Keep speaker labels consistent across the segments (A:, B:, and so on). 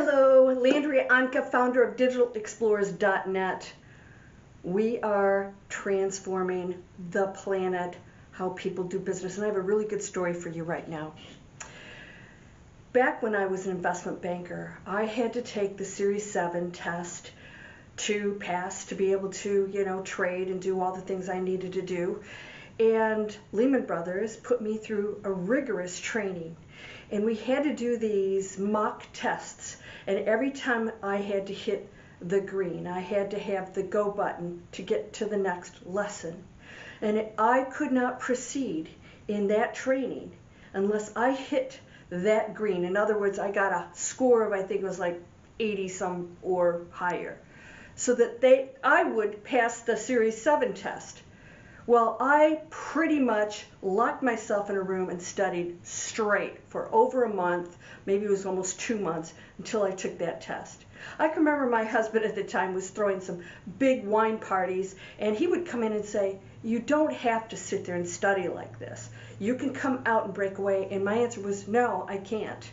A: Hello, Landria, Onkka, founder of digitalexplorers.net. We are transforming the planet, how people do business, and I have a really good story for you right now. Back when I was an investment banker, I had to take the Series 7 test to pass, to be able to, trade and do all the things I needed to do. And Lehman Brothers put me through a rigorous training. And we had to do these mock tests. And every time I had to hit the green, I had to have the go button to get to the next lesson. And I could not proceed in that training unless I hit that green. In other words, I got a score of, I think it was like 80 some or higher, so that I would pass the Series 7 test. Well, I pretty much locked myself in a room and studied straight for over a month, maybe it was almost 2 months, until I took that test. I can remember my husband at the time was throwing some big wine parties, and he would come in and say, "You don't have to sit there and study like this. You can come out and break away." And my answer was, "No, I can't.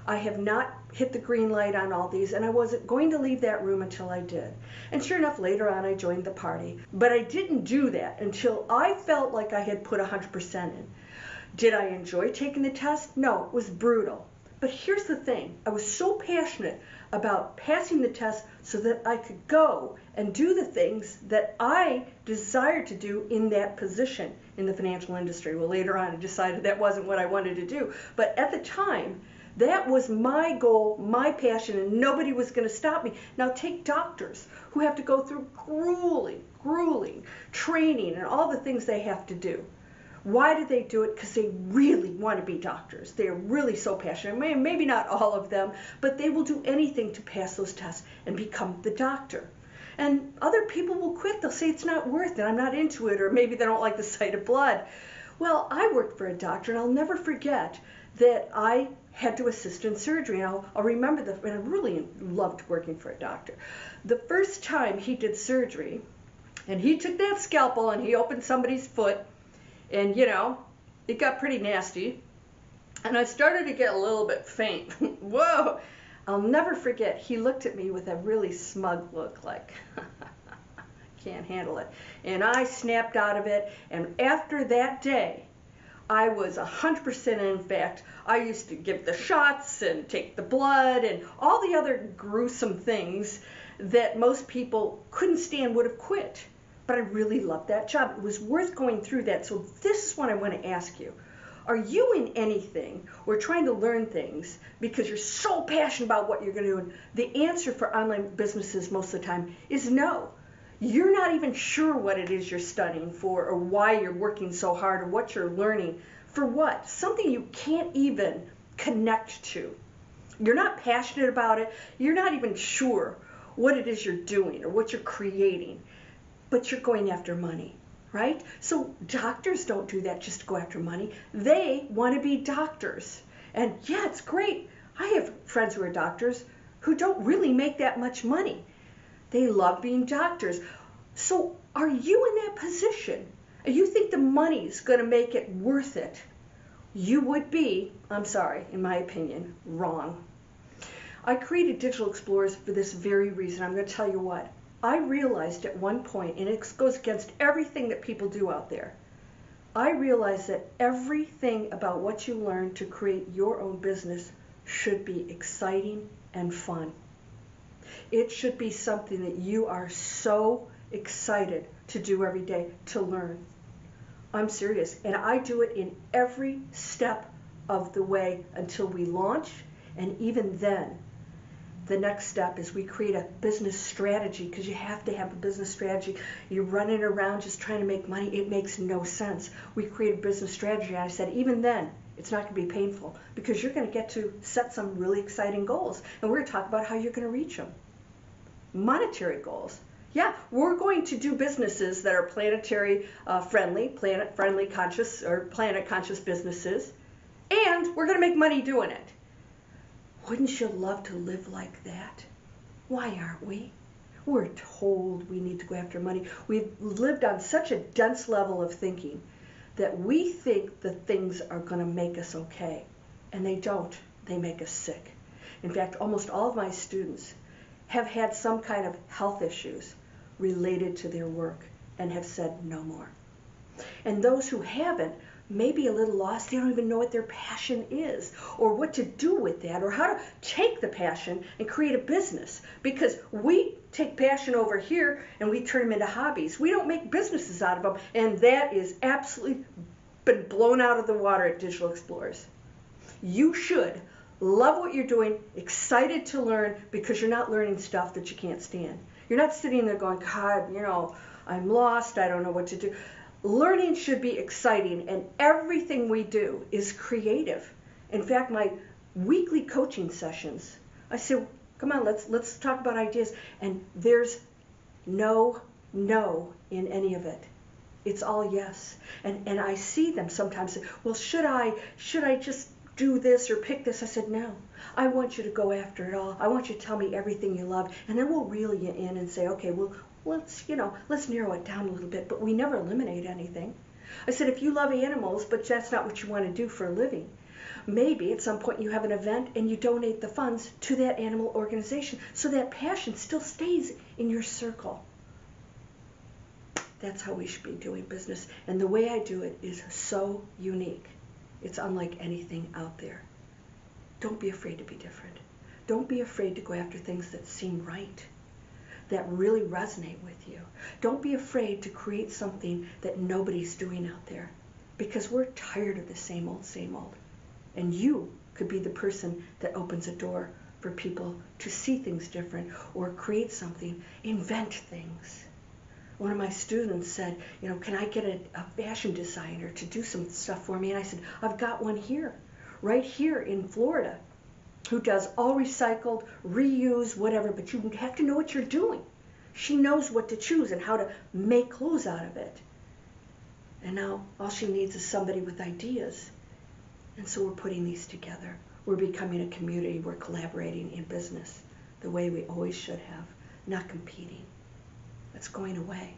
A: I have not hit the green light on all these, and I wasn't going to leave that room until I did." And sure enough, later on I joined the party. But I didn't do that until I felt like I had put 100% in. Did I enjoy taking the test? No, it was brutal. But here's the thing. I was so passionate about passing the test so that I could go and do the things that I desired to do in that position in the financial industry. Well, later on I decided that wasn't what I wanted to do. But at the time, that was my goal, my passion, and nobody was going to stop me. Now take doctors who have to go through grueling training and all the things they have to do. Why do they do it? Because they really want to be doctors. They are really so passionate. Maybe not all of them, but they will do anything to pass those tests and become the doctor. And other people will quit. They'll say it's not worth it. I'm not into it, or maybe they don't like the sight of blood. Well, I worked for a doctor, and I'll never forget that I had to assist in surgery. And I'll remember and I really loved working for a doctor. The first time he did surgery, and he took that scalpel and he opened somebody's foot, and it got pretty nasty, and I started to get a little bit faint. Whoa! I'll never forget, he looked at me with a really smug look, like, can't handle it. And I snapped out of it, and after that day, I was 100% in. Fact, I used to give the shots and take the blood and all the other gruesome things that most people couldn't stand, would have quit. But I really loved that job. It was worth going through that. So this is what I want to ask you. Are you in anything or trying to learn things because you're so passionate about what you're going to do? And the answer for online businesses most of the time is no. You're not even sure what it is you're studying for, or why you're working so hard, or what you're learning. For what? Something you can't even connect to. You're not passionate about it. You're not even sure what it is you're doing or what you're creating. But you're going after money, right? So doctors don't do that just to go after money. They want to be doctors. And yeah, it's great. I have friends who are doctors who don't really make that much money. They love being doctors. So are you in that position? You think the money's going to make it worth it? You would be, I'm sorry, in my opinion, wrong. I created Digital Explorers for this very reason. I'm going to tell you what. I realized at one point, and it goes against everything that people do out there, I realized that everything about what you learn to create your own business should be exciting and fun. It should be something that you are so excited to do every day, to learn. I'm serious, and I do it in every step of the way until we launch, and even then, the next step is we create a business strategy, because you have to have a business strategy. You're running around just trying to make money. It makes no sense. We create a business strategy, and I said, even then, it's not going to be painful, because you're going to get to set some really exciting goals, and we're going to talk about how you're going to reach them. Monetary goals. Yeah, we're going to do businesses that are planetary friendly, planet friendly conscious, or planet conscious businesses, and we're going to make money doing it. Wouldn't you love to live like that? Why aren't we? We're told we need to go after money. We've lived on such a dense level of thinking that we think the things are going to make us okay, and they don't. They make us sick. In fact, almost all of my students have had some kind of health issues related to their work and have said no more. And those who haven't may be a little lost. They don't even know what their passion is or what to do with that or how to take the passion and create a business, because we take passion over here and we turn them into hobbies. We don't make businesses out of them, and that is absolutely been blown out of the water at Digital Explorers. You should love what you're doing, excited to learn, because you're not learning stuff that you can't stand. You're not sitting there going, God, I'm lost, I don't know what to do. Learning should be exciting, and everything we do is creative. In fact, my weekly coaching sessions, I say, come on, let's talk about ideas, and there's no in any of it. It's all yes. And I see them sometimes say, well, should I just do this or pick this? I said, no. I want you to go after it all. I want you to tell me everything you love, and then we'll reel you in and say, okay, well, let's narrow it down a little bit, but we never eliminate anything. I said, if you love animals, but that's not what you want to do for a living, maybe at some point you have an event and you donate the funds to that animal organization so that passion still stays in your circle. That's how we should be doing business. And the way I do it is so unique. It's unlike anything out there. Don't be afraid to be different. Don't be afraid to go after things that seem right, that really resonate with you. Don't be afraid to create something that nobody's doing out there, because we're tired of the same old, same old. And you could be the person that opens a door for people to see things different or create something, invent things. One of my students said, can I get a fashion designer to do some stuff for me? And I said, I've got one here, right here in Florida, who does all recycled, reuse, whatever, but you have to know what you're doing. She knows what to choose and how to make clothes out of it. And now all she needs is somebody with ideas. And so we're putting these together. We're becoming a community. We're collaborating in business the way we always should have, not competing. That's going away.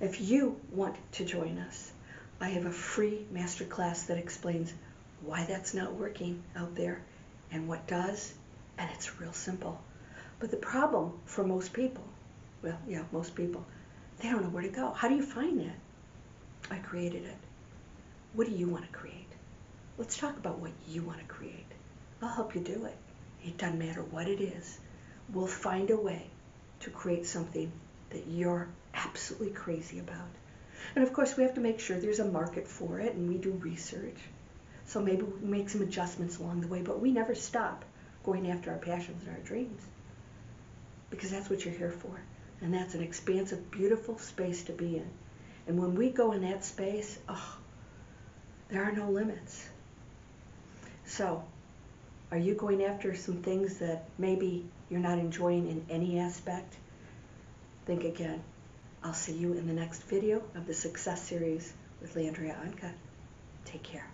A: If you want to join us, I have a free masterclass that explains why that's not working out there and what does, and it's real simple. But the problem for most people, most people, they don't know where to go. How do you find that? I created it. What do you want to create? Let's talk about what you want to create. I'll help you do it. It doesn't matter what it is. We'll find a way to create something that you're absolutely crazy about. And of course, we have to make sure there's a market for it, and we do research. So maybe we make some adjustments along the way, but we never stop going after our passions and our dreams, because that's what you're here for. And that's an expansive, beautiful space to be in. And when we go in that space, there are no limits. So, are you going after some things that maybe you're not enjoying in any aspect? Think again. I'll see you in the next video of the Success Series with Landria Onkka. Take care.